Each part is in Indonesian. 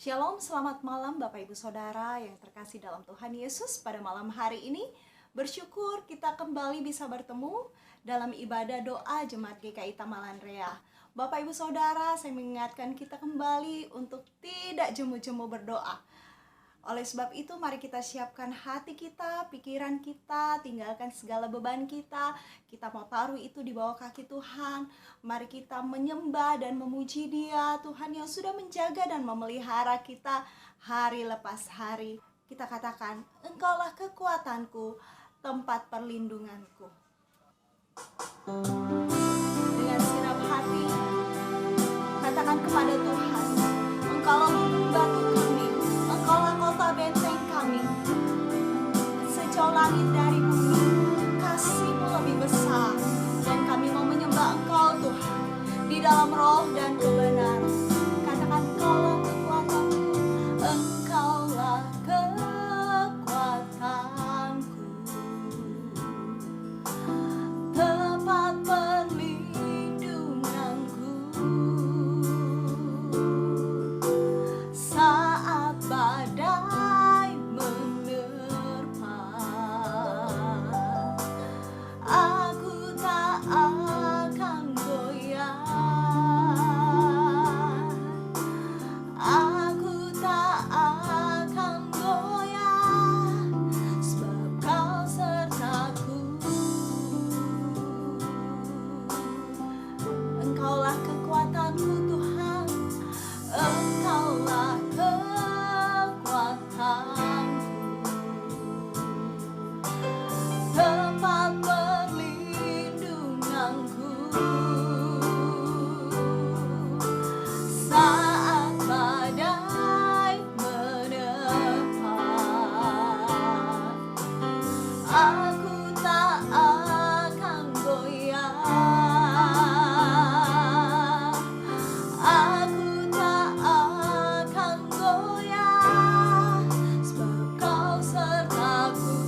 Shalom, selamat malam Bapak Ibu Saudara yang terkasih dalam Tuhan Yesus. Pada malam hari ini bersyukur kita kembali bisa bertemu dalam ibadah doa Jemaat GKI Tamalan Rea. Bapak Ibu Saudara, saya mengingatkan kita kembali untuk tidak jemu-jemu berdoa. Oleh sebab itu mari kita siapkan hati kita, pikiran kita, tinggalkan segala beban kita. Kita mau taruh itu di bawah kaki Tuhan. Mari kita menyembah dan memuji Dia, Tuhan yang sudah menjaga dan memelihara kita hari lepas hari. Kita katakan, Engkaulah kekuatanku, tempat perlindunganku. Dengan sirap hati, katakan kepada Tuhan, Engkaulah batu kami, Engkaulah kota benteng kami. Sejauh langit dari bumi, kasih-Mu lebih besar. Dan kami mau menyembah Engkau Tuhan, di dalam roh dan kebenaran. Katakan, Engkaulah kekuatanku, Engkaulah kekuatanku, tempat perlindunganku. Saat badai menerpa, aku tak akan goyah. Aku tak akan goyah, sebab Kau sertaku. Engkaulah kekuatanku Tuhan, Engkaulah kekuatanku, tempat perlindunganku. Saat badai menerpa, aku tak akan goyah. Aku tak akan goyah, sebab Kau sertaku.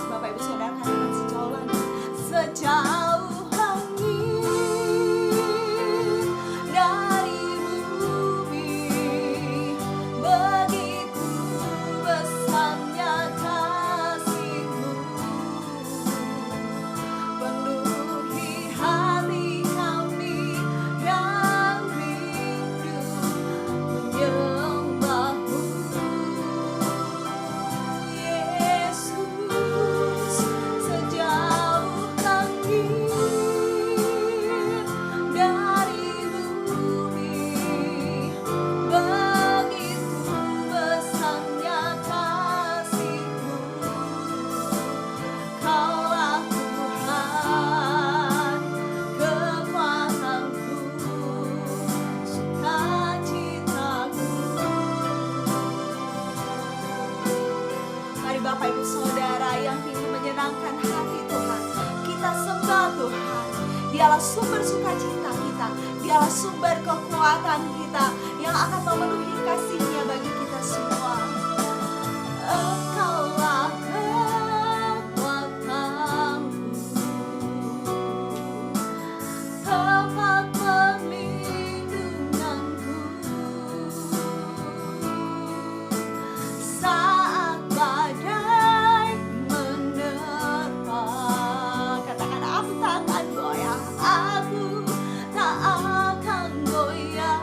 Bapak Ibu Saudara, katakan sejauh langit, sejauh langit dari bumi, begitu besarnya kasih-Mu, penuhi hati kami yang rindu menyembah-Mu. Yesus, sejauh langit dari bumi, begitu besarnya kasih-Mu. Kaulah Tuhan, kekuatanku, sukacitaku. Mari Bapak Ibu Saudara yang ingin menyenangkan hati Tuhan, kita sembah Tuhan. Dialah sumber sukacita kita, Dialah sumber kekuatan kita, yang akan memenuhi kasih-Nya bagi kita semua. Engkaulah kekuatanku, tempat perlindunganku. Saat badai menerpa, katakan, aku tak akan goyah. Aku tak akan goyah.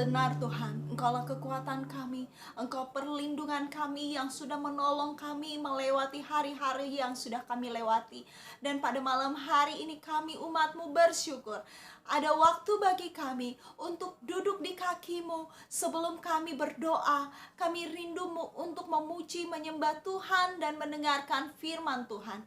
benar Tuhan, Engkaulah kekuatan kami, Engkau perlindungan kami yang sudah menolong kami melewati hari-hari yang sudah kami lewati. Dan pada malam hari ini kami umat-Mu bersyukur ada waktu bagi kami untuk duduk di kaki-Mu. Sebelum kami berdoa, kami rindu untuk memuji, menyembah Tuhan dan mendengarkan firman Tuhan.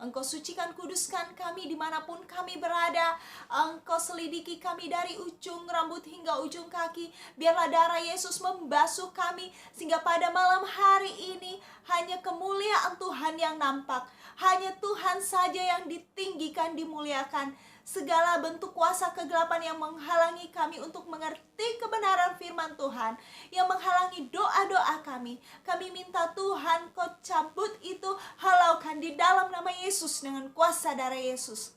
Engkau sucikan, kuduskan kami dimanapun kami berada. Engkau selidiki kami dari ujung rambut hingga ujung kaki. Biarlah darah Yesus membasuh kami, sehingga pada malam hari ini hanya kemuliaan Tuhan yang nampak. Hanya Tuhan saja yang ditinggikan, dimuliakan. Segala bentuk kuasa kegelapan yang menghalangi kami untuk mengerti kebenaran firman Tuhan, yang menghalangi doa-doa kami minta Tuhan Kau cabut itu, halaukan di dalam nama Yesus dengan kuasa darah Yesus.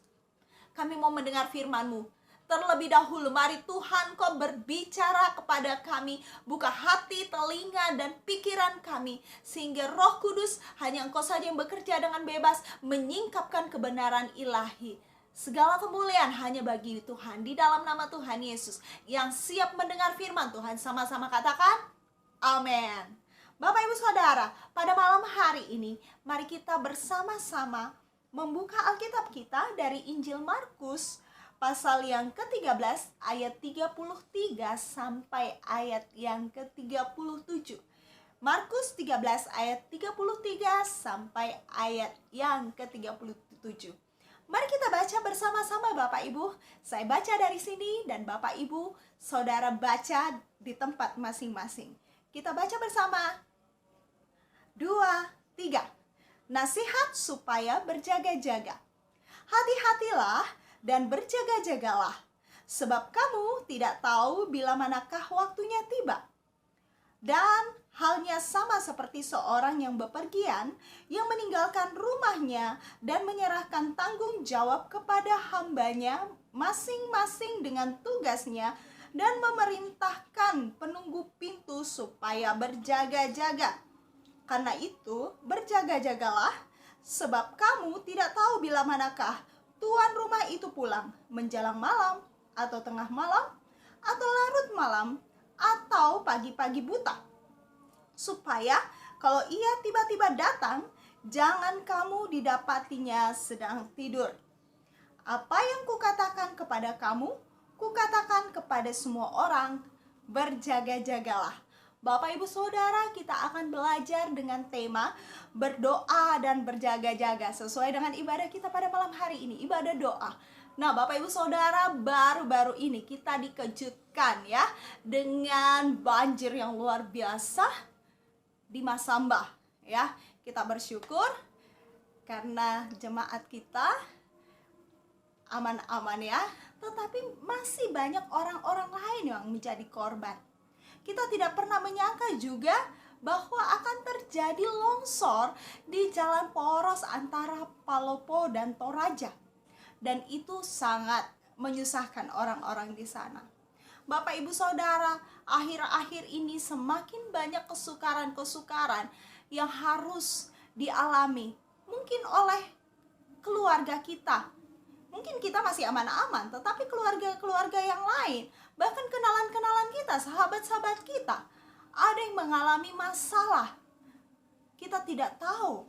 Kami mau mendengar firman-Mu. Terlebih dahulu mari Tuhan Kau berbicara kepada kami, buka hati, telinga, dan pikiran kami, sehingga Roh Kudus hanya Engkau saja yang bekerja dengan bebas menyingkapkan kebenaran ilahi. Segala kemuliaan hanya bagi Tuhan, di dalam nama Tuhan Yesus. Yang siap mendengar firman Tuhan sama-sama katakan amin. Bapak Ibu Saudara, pada malam hari ini mari kita bersama-sama membuka Alkitab kita dari Injil Markus pasal yang ke-13 ayat 33 sampai ayat yang ke-37. Markus 13 ayat 33 sampai ayat yang ke-37. Mari kita baca bersama-sama Bapak Ibu. Saya baca dari sini dan Bapak Ibu Saudara baca di tempat masing-masing. Kita baca bersama. 2, 3. Nasihat supaya berjaga-jaga. Hati-hatilah dan berjaga-jagalah, sebab kamu tidak tahu bila manakah waktunya tiba. Dan halnya sama seperti seorang yang bepergian, yang meninggalkan rumahnya dan menyerahkan tanggung jawab kepada hambanya masing-masing dengan tugasnya, dan memerintahkan penunggu pintu supaya berjaga-jaga. Karena itu, berjaga-jagalah, sebab kamu tidak tahu bila manakah tuan rumah itu pulang, menjelang malam, atau tengah malam, atau larut malam, atau pagi-pagi buta. Supaya kalau ia tiba-tiba datang, jangan kamu didapatinya sedang tidur. Apa yang kukatakan kepada kamu, kukatakan kepada semua orang, berjaga-jagalah. Bapak Ibu Saudara, kita akan belajar dengan tema berdoa dan berjaga-jaga sesuai dengan ibadah kita pada malam hari ini, ibadah doa. Nah Bapak Ibu Saudara, baru-baru ini kita dikejutkan ya dengan banjir yang luar biasa di Masamba ya. Kita bersyukur karena jemaat kita aman-aman ya, tetapi masih banyak orang-orang lain yang menjadi korban. Kita tidak pernah menyangka juga bahwa akan terjadi longsor di jalan poros antara Palopo dan Toraja. Dan itu sangat menyusahkan orang-orang di sana. Bapak Ibu Saudara, akhir-akhir ini semakin banyak kesukaran-kesukaran yang harus dialami. Mungkin oleh keluarga kita. Mungkin kita masih aman-aman, tetapi keluarga-keluarga yang lain, bahkan kenalan-kenalan kita, sahabat-sahabat kita, ada yang mengalami masalah. Kita tidak tahu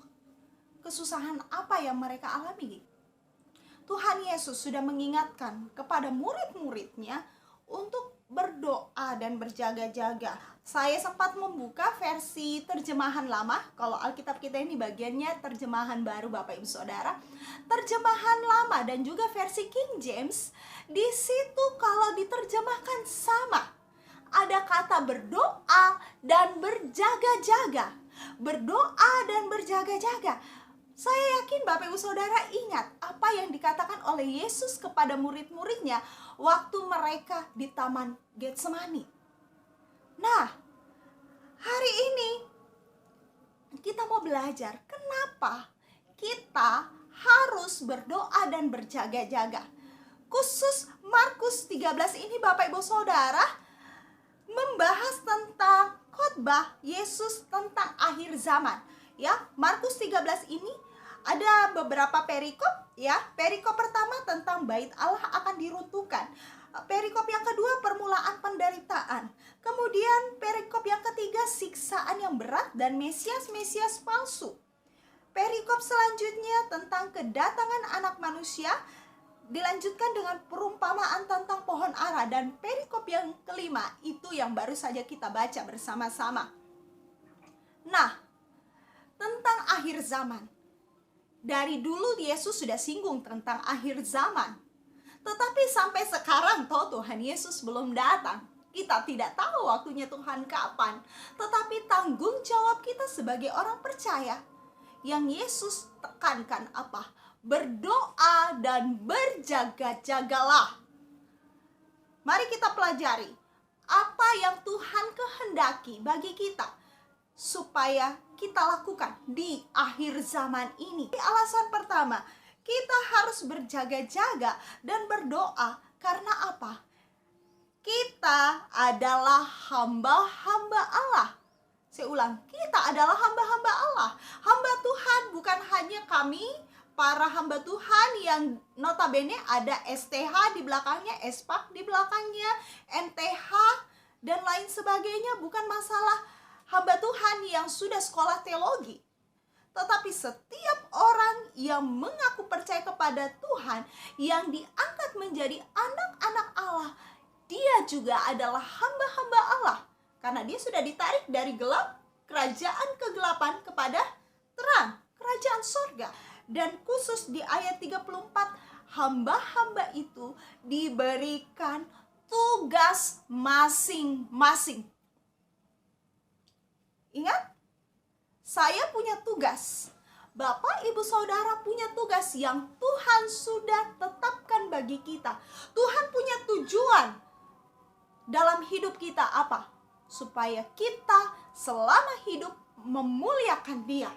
kesusahan apa yang mereka alami. Tuhan Yesus sudah mengingatkan kepada murid-muridnya untuk berdoa dan berjaga-jaga. Saya sempat membuka versi terjemahan lama. Kalau Alkitab kita ini bagiannya terjemahan baru Bapak Ibu Saudara. Terjemahan lama dan juga versi King James, di situ kalau diterjemahkan sama. Ada kata berdoa dan berjaga-jaga. Berdoa dan berjaga-jaga. Saya yakin Bapak Ibu Saudara ingat apa yang dikatakan oleh Yesus kepada murid-muridnya waktu mereka di Taman Getsemani. Nah, hari ini kita mau belajar kenapa kita harus berdoa dan berjaga-jaga. Khusus Markus 13 ini Bapak Ibu Saudara membahas tentang khotbah Yesus tentang akhir zaman. Ya, Markus 13 ini ada beberapa perikop ya. Perikop pertama tentang bait Allah akan diruntuhkan. Perikop yang kedua, permulaan penderitaan. Kemudian perikop yang ketiga, siksaan yang berat dan Mesias-Mesias palsu. Perikop selanjutnya tentang kedatangan anak manusia, dilanjutkan dengan perumpamaan tentang pohon ara. Dan perikop yang kelima, itu yang baru saja kita baca bersama-sama. Nah, tentang akhir zaman. Dari dulu Yesus sudah singgung tentang akhir zaman. Tetapi sampai sekarang Tuhan Yesus belum datang. Kita tidak tahu waktunya Tuhan kapan. Tetapi tanggung jawab kita sebagai orang percaya, yang Yesus tekankan apa? Berdoa dan berjaga-jagalah. Mari kita pelajari apa yang Tuhan kehendaki bagi kita supaya kita lakukan di akhir zaman ini. Alasan pertama, kita harus berjaga-jaga dan berdoa. Karena apa? Kita adalah hamba-hamba Allah. Saya ulang, kita adalah hamba-hamba Allah. Hamba Tuhan, bukan hanya kami, para hamba Tuhan yang notabene ada STH di belakangnya, SPAK di belakangnya, MTH, dan lain sebagainya. Bukan masalah hamba Tuhan yang sudah sekolah teologi, tetapi setiap orang yang mengaku percaya kepada Tuhan, yang diangkat menjadi anak-anak Allah, dia juga adalah hamba-hamba Allah. Karena dia sudah ditarik dari gelap, kerajaan kegelapan, kepada terang, kerajaan surga. Dan khusus di ayat 34, hamba-hamba itu diberikan tugas masing-masing. Ingat, saya punya tugas. Bapak, Ibu, Saudara punya tugas yang Tuhan sudah tetapkan bagi kita. Tuhan punya tujuan dalam hidup kita apa? Supaya kita selama hidup memuliakan Dia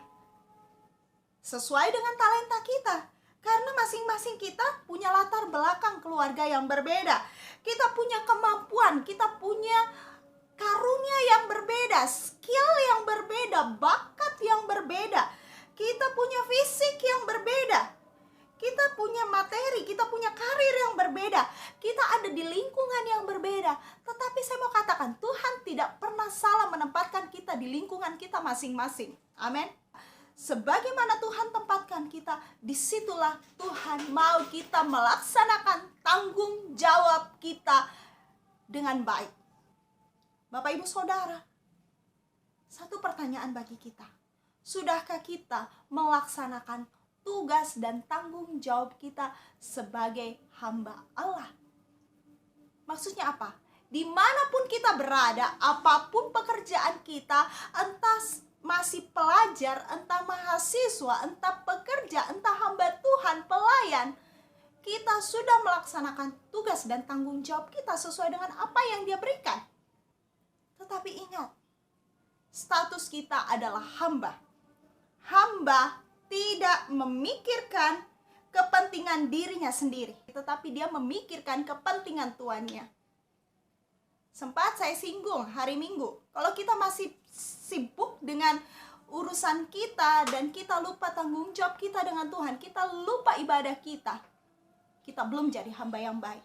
sesuai dengan talenta kita. Karena masing-masing kita punya latar belakang keluarga yang berbeda. Kita punya kemampuan, kita punya karunia yang berbeda, skill yang berbeda, bakat yang berbeda. Kita punya fisik yang berbeda. Kita punya materi, kita punya karir yang berbeda. Kita ada di lingkungan yang berbeda. Tetapi saya mau katakan, Tuhan tidak pernah salah menempatkan kita di lingkungan kita masing-masing. Amin. Sebagaimana Tuhan tempatkan kita, disitulah Tuhan mau kita melaksanakan tanggung jawab kita dengan baik. Bapak, Ibu, Saudara, satu pertanyaan bagi kita. Sudahkah kita melaksanakan tugas dan tanggung jawab kita sebagai hamba Allah? Maksudnya apa? Dimanapun kita berada, apapun pekerjaan kita, entah masih pelajar, entah mahasiswa, entah pekerja, entah hamba Tuhan, pelayan, kita sudah melaksanakan tugas dan tanggung jawab kita sesuai dengan apa yang Dia berikan. Tetapi ingat, status kita adalah hamba. Hamba tidak memikirkan kepentingan dirinya sendiri, tetapi dia memikirkan kepentingan tuannya. Sempat saya singgung hari Minggu, kalau kita masih sibuk dengan urusan kita dan kita lupa tanggung jawab kita dengan Tuhan, kita lupa ibadah kita belum jadi hamba yang baik.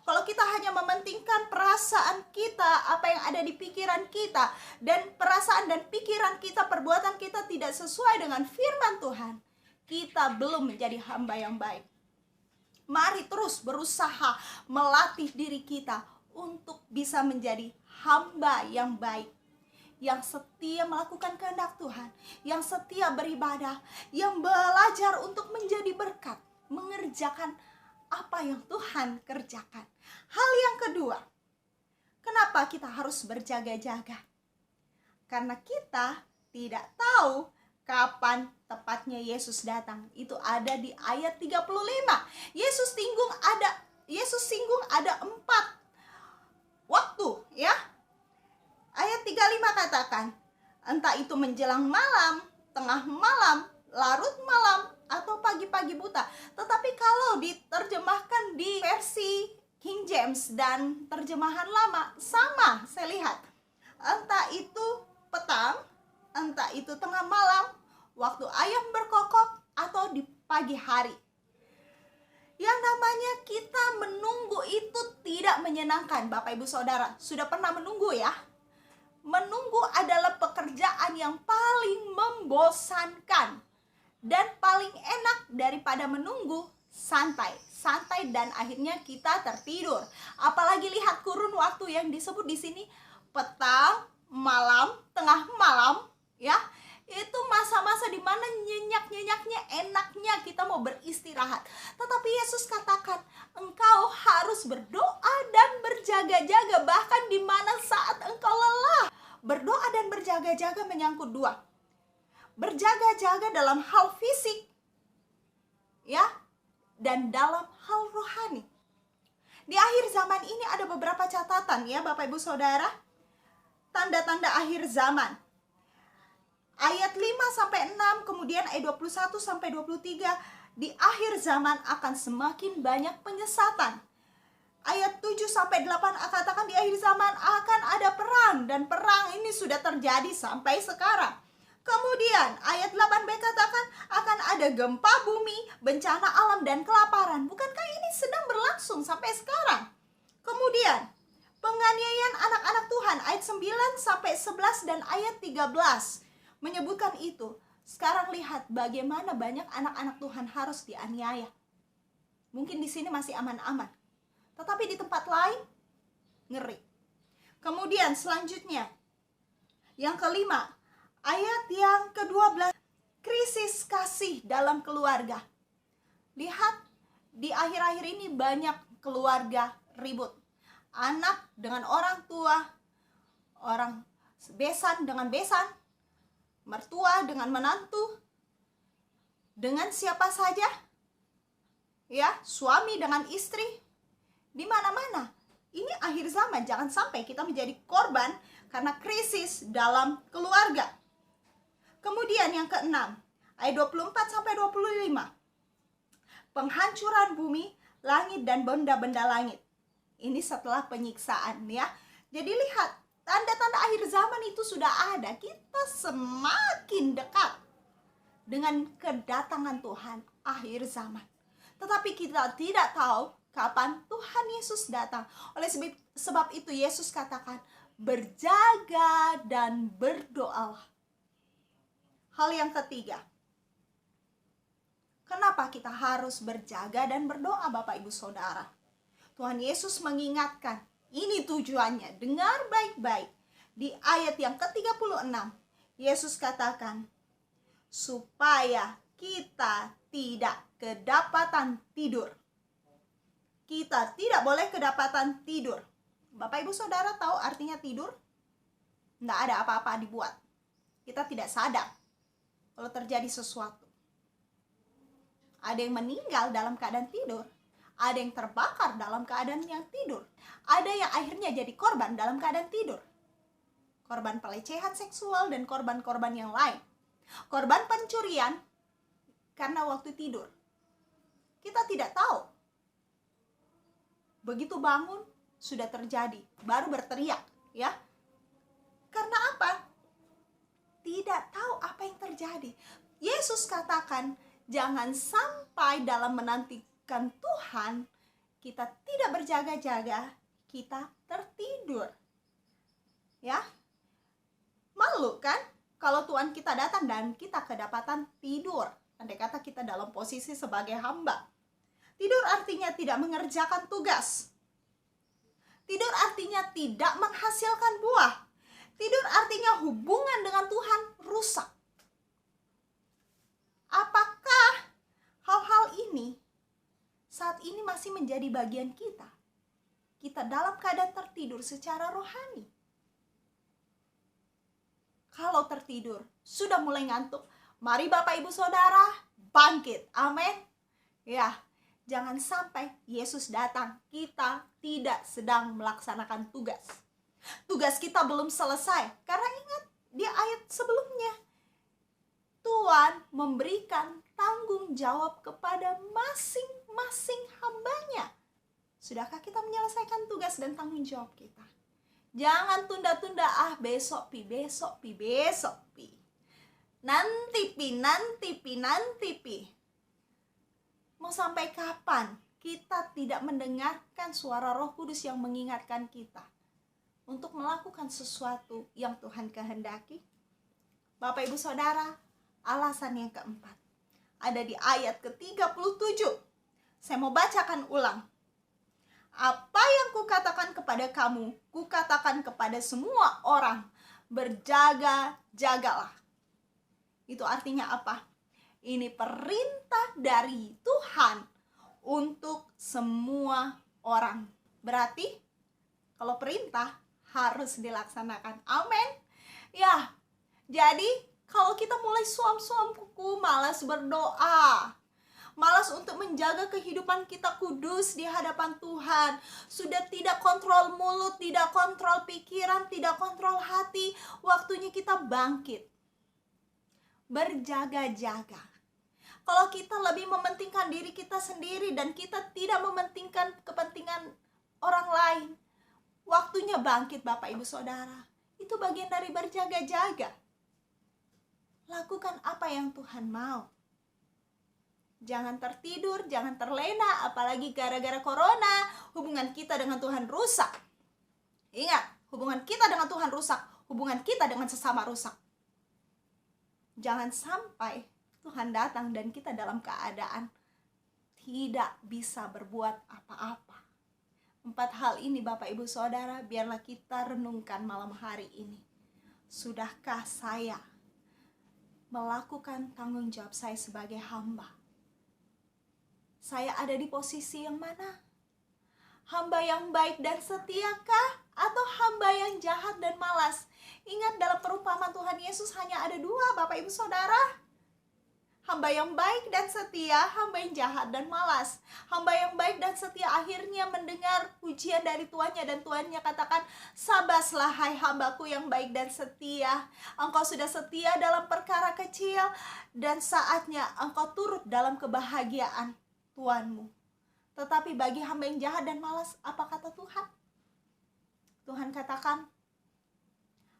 Kalau kita hanya mementingkan perasaan kita, apa yang ada di pikiran kita, dan perasaan dan pikiran kita, perbuatan kita tidak sesuai dengan firman Tuhan, kita belum menjadi hamba yang baik. Mari terus berusaha melatih diri kita untuk bisa menjadi hamba yang baik, yang setia melakukan kehendak Tuhan, yang setia beribadah, yang belajar untuk menjadi berkat, mengerjakan apa yang Tuhan kerjakan. Hal yang kedua, kenapa kita harus berjaga-jaga? Karena kita tidak tahu kapan tepatnya Yesus datang. Itu ada di ayat 35. Yesus singgung ada 4 waktu, ya. Ayat 35 katakan, entah itu menjelang malam, tengah malam, larut malam, atau pagi-pagi buta. Tetapi kalau diterjemahkan di versi King James dan terjemahan lama, sama saya lihat. Entah itu petang, entah itu tengah malam, waktu ayam berkokok, atau di pagi hari. Yang namanya kita menunggu itu tidak menyenangkan. Bapak Ibu Saudara, sudah pernah menunggu ya? Menunggu adalah pekerjaan yang paling membosankan. Dan paling enak daripada menunggu, santai dan akhirnya kita tertidur. Apalagi lihat kurun waktu yang disebut di sini petang, malam, tengah malam, ya. Itu masa-masa di mana nyenyak-nyenyaknya enaknya kita mau beristirahat. Tetapi Yesus katakan, engkau harus berdoa dan berjaga-jaga bahkan di mana saat engkau lelah. Berdoa dan berjaga-jaga menyangkut dua. Berjaga-jaga dalam hal fisik, ya, dan dalam hal rohani. Di akhir zaman ini ada beberapa catatan ya Bapak Ibu Saudara. Tanda-tanda akhir zaman. Ayat 5-6, kemudian ayat 21-23. Di akhir zaman akan semakin banyak penyesatan. Ayat 7-8 katakan di akhir zaman akan ada perang. Dan perang ini sudah terjadi sampai sekarang. Kemudian ayat 8b katakan akan ada gempa bumi, bencana alam dan kelaparan. Bukankah ini sedang berlangsung sampai sekarang? Kemudian penganiayaan anak-anak Tuhan ayat 9-11 dan ayat 13 menyebutkan itu. Sekarang lihat bagaimana banyak anak-anak Tuhan harus dianiaya. Mungkin di sini masih aman-aman, tetapi di tempat lain ngeri. Kemudian selanjutnya yang kelima, ayat yang ke-12, krisis kasih dalam keluarga. Lihat, di akhir-akhir ini banyak keluarga ribut. Anak dengan orang tua, orang besan dengan besan, mertua dengan menantu, dengan siapa saja, ya, suami dengan istri, di mana-mana. Ini akhir zaman, jangan sampai kita menjadi korban karena krisis dalam keluarga. Kemudian yang keenam, ayat 24-25. Penghancuran bumi, langit dan benda-benda langit. Ini setelah penyiksaan ya. Jadi lihat, tanda-tanda akhir zaman itu sudah ada. Kita semakin dekat dengan kedatangan Tuhan akhir zaman. Tetapi kita tidak tahu kapan Tuhan Yesus datang. Oleh sebab itu Yesus katakan, berjaga dan berdoalah. Hal yang ketiga, kenapa kita harus berjaga dan berdoa Bapak Ibu Saudara? Tuhan Yesus mengingatkan, ini tujuannya, dengar baik-baik. Di ayat yang ke-36, Yesus katakan, supaya kita tidak kedapatan tidur. Kita tidak boleh kedapatan tidur. Bapak Ibu Saudara tahu artinya tidur? Tidak ada apa-apa dibuat. Kita tidak sadar kalau terjadi sesuatu. Ada yang meninggal dalam keadaan tidur. Ada yang terbakar dalam keadaan yang tidur. Ada yang akhirnya jadi korban dalam keadaan tidur. Korban pelecehan seksual dan korban-korban yang lain. Korban pencurian karena waktu tidur. Kita tidak tahu. Begitu bangun sudah terjadi, baru berteriak, ya. Karena apa? Tidak tahu apa yang terjadi. Yesus katakan, jangan sampai dalam menantikan Tuhan kita tidak berjaga-jaga, kita tertidur. Ya. Malu kan kalau Tuhan kita datang dan kita kedapatan tidur. Andai kata kita dalam posisi sebagai hamba. Tidur artinya tidak mengerjakan tugas. Tidur artinya tidak menghasilkan buah. Tidur artinya hubungan dengan Tuhan rusak. Apakah hal-hal ini saat ini masih menjadi bagian kita? Kita dalam keadaan tertidur secara rohani. Kalau tertidur, sudah mulai ngantuk, mari Bapak Ibu Saudara bangkit. Amin. Ya, jangan sampai Yesus datang, kita tidak sedang melaksanakan tugas. Tugas kita belum selesai. Karena ingat di ayat sebelumnya, Tuhan memberikan tanggung jawab kepada masing-masing hambanya. Sudahkah kita menyelesaikan tugas dan tanggung jawab kita? Jangan tunda-tunda, besok pi. Nanti pi. Mau sampai kapan kita tidak tidak mendengarkan suara Roh Kudus yang mengingatkan kita untuk melakukan sesuatu yang Tuhan kehendaki? Bapak Ibu Saudara, alasan yang keempat ada di ayat ke-37. Saya mau bacakan ulang. Apa yang kukatakan kepada kamu, kukatakan kepada semua orang, berjaga-jagalah. Itu artinya apa? Ini perintah dari Tuhan untuk semua orang. Berarti kalau perintah harus dilaksanakan. Amin. Ya, jadi kalau kita mulai suam-suam kuku, malas berdoa, malas untuk menjaga kehidupan kita kudus di hadapan Tuhan, sudah tidak kontrol mulut, tidak kontrol pikiran, tidak kontrol hati, waktunya kita bangkit, berjaga-jaga. Kalau kita lebih mementingkan diri kita sendiri dan kita tidak mementingkan kepentingan orang lain, waktunya bangkit Bapak Ibu Saudara. Itu bagian dari berjaga-jaga. Lakukan apa yang Tuhan mau. Jangan tertidur, jangan terlena, apalagi gara-gara corona, hubungan kita dengan Tuhan rusak. Ingat, hubungan kita dengan Tuhan rusak, hubungan kita dengan sesama rusak. Jangan sampai Tuhan datang dan kita dalam keadaan tidak bisa berbuat apa-apa. 4 hal ini Bapak Ibu Saudara, biarlah kita renungkan malam hari ini. Sudahkah saya melakukan tanggung jawab saya sebagai hamba? Saya ada di posisi yang mana? Hamba yang baik dan setiakah? Atau hamba yang jahat dan malas? Ingat, dalam perumpamaan Tuhan Yesus hanya ada 2 Bapak Ibu Saudara. Hamba yang baik dan setia, hamba yang jahat dan malas. Hamba yang baik dan setia akhirnya mendengar pujian dari tuannya, dan tuannya katakan, "Sabaslah hai hambaku yang baik dan setia. Engkau sudah setia dalam perkara kecil, dan saatnya engkau turut dalam kebahagiaan tuanmu." Tetapi bagi hamba yang jahat dan malas, apa kata Tuhan? Tuhan katakan,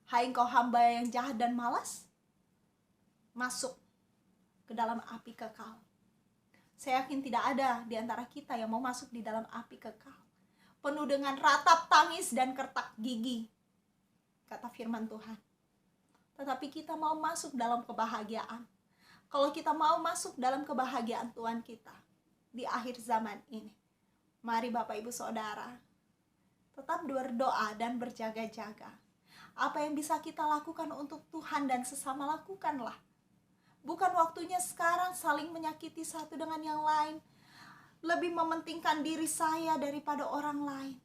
"Hai engkau hamba yang jahat dan malas, masuk ke dalam api kekal." Saya yakin tidak ada di antara kita yang mau masuk di dalam api kekal, penuh dengan ratap tangis dan kertak gigi, kata firman Tuhan. Tetapi kita mau masuk dalam kebahagiaan. Kalau kita mau masuk dalam kebahagiaan Tuhan kita di akhir zaman ini, mari Bapak Ibu Saudara tetap berdoa dan berjaga-jaga. Apa yang bisa kita lakukan untuk Tuhan dan sesama, lakukanlah. Bukan waktunya sekarang saling menyakiti satu dengan yang lain, lebih mementingkan diri saya daripada orang lain.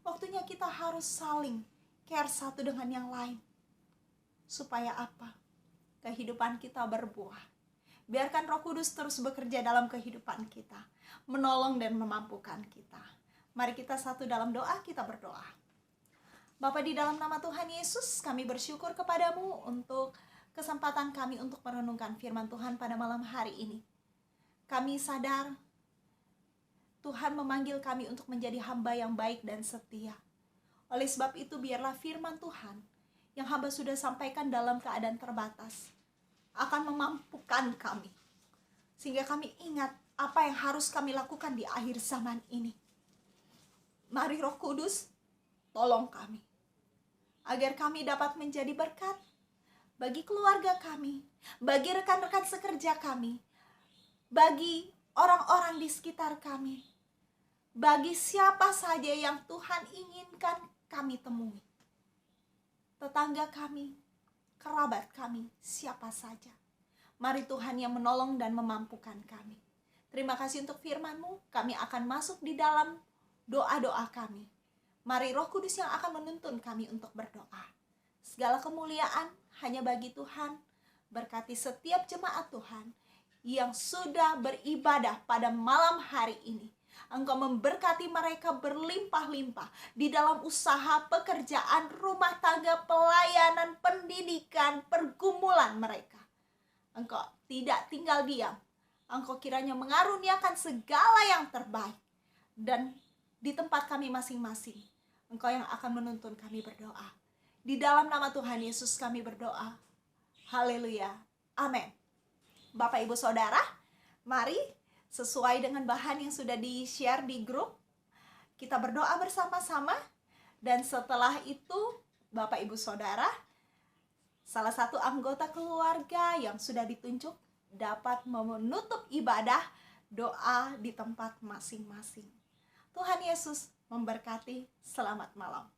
Waktunya kita harus saling care satu dengan yang lain. Supaya apa? Kehidupan kita berbuah. Biarkan Roh Kudus terus bekerja dalam kehidupan kita, menolong dan memampukan kita. Mari kita satu dalam doa, kita berdoa. Bapa, di dalam nama Tuhan Yesus, kami bersyukur kepadamu untuk kesempatan kami untuk merenungkan firman Tuhan pada malam hari ini. Kami sadar Tuhan memanggil kami untuk menjadi hamba yang baik dan setia. Oleh sebab itu, biarlah firman Tuhan yang hamba sudah sampaikan dalam keadaan terbatas akan memampukan kami, sehingga kami ingat apa yang harus kami lakukan di akhir zaman ini. Mari Roh Kudus, tolong kami, agar kami dapat menjadi berkat bagi keluarga kami, bagi rekan-rekan sekerja kami, bagi orang-orang di sekitar kami, bagi siapa saja yang Tuhan inginkan kami temui. Tetangga kami, kerabat kami, siapa saja. Mari Tuhan yang menolong dan memampukan kami. Terima kasih untuk firman-Mu. Kami akan masuk di dalam doa-doa kami. Mari Roh Kudus yang akan menuntun kami untuk berdoa. Segala kemuliaan hanya bagi Tuhan. Berkati setiap jemaat Tuhan yang sudah beribadah pada malam hari ini. Engkau memberkati mereka berlimpah-limpah di dalam usaha, pekerjaan, rumah tangga, pelayanan, pendidikan, pergumulan mereka. Engkau tidak tinggal diam. Engkau kiranya mengaruniakan segala yang terbaik. Dan di tempat kami masing-masing, Engkau yang akan menuntun kami berdoa. Di dalam nama Tuhan Yesus kami berdoa. Haleluya. Amin. Bapak Ibu Saudara, mari sesuai dengan bahan yang sudah di-share di grup. Kita berdoa bersama-sama, dan setelah itu Bapak Ibu Saudara, salah satu anggota keluarga yang sudah ditunjuk dapat menutup ibadah doa di tempat masing-masing. Tuhan Yesus memberkati. Selamat malam.